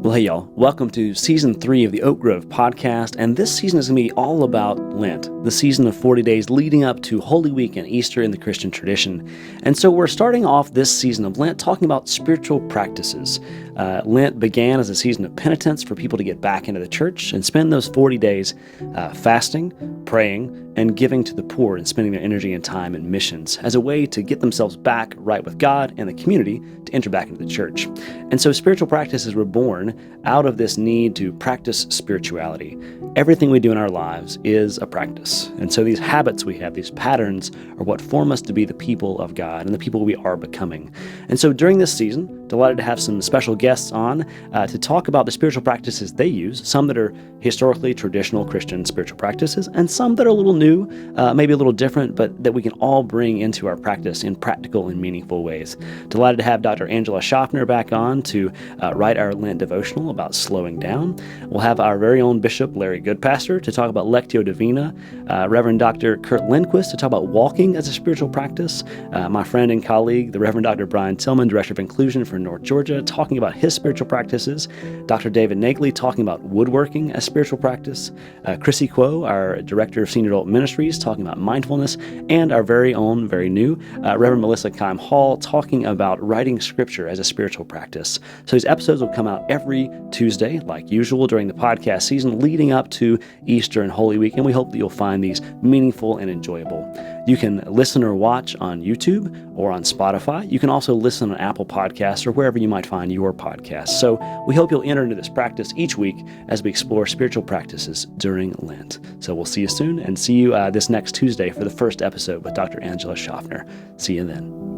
Well, hey y'all, welcome to Season 3 of the Oak Grove podcast, and this season is going to be all about Lent, the season of 40 days leading up to Holy Week and Easter in the Christian tradition. And so we're starting off this season of Lent talking about spiritual practices. Lent began as a season of penitence for people to get back into the church and spend those 40 days fasting, praying, and giving to the poor and spending their energy and time in missions as a way to get themselves back right with God and the community to enter back into the church. And so spiritual practices were born out of this need to practice spirituality. Everything we do in our lives is a practice. And so these habits we have, these patterns, are what form us to be the people of God and the people we are becoming. And so during this season, delighted to have some special guests on to talk about the spiritual practices they use, some that are historically traditional Christian spiritual practices, and some that are a little new, maybe a little different, but that we can all bring into our practice in practical and meaningful ways. Delighted to have Dr. Angela Schaffner back on to write our Lent devotional about slowing down. We'll have our very own Bishop, Larry Goodpaster, to talk about Lectio Divina, Reverend Dr. Curt Lindquist to talk about walking as a spiritual practice, my friend and colleague, the Reverend Dr. Tillman, Director of Inclusion for North Georgia, talking about his spiritual practices, Dr. David Naglee talking about woodworking as spiritual practice, Krisy, our Director of Senior Adult Ministries, talking about mindfulness, and our very own, very new, Reverend Melissa Kime-Hall talking about writing scripture as a spiritual practice. So these episodes will come out every Tuesday, like usual, during the podcast season leading up to Easter and Holy Week, and we hope that you'll find these meaningful and enjoyable. You can listen or watch on YouTube or on Spotify. You can also listen on Apple Podcasts or wherever you might find your podcasts. So we hope you'll enter into this practice each week as we explore spiritual practices during Lent. So we'll see you soon and see you this next Tuesday for the first episode with Dr. Angela Schaffner. See you then.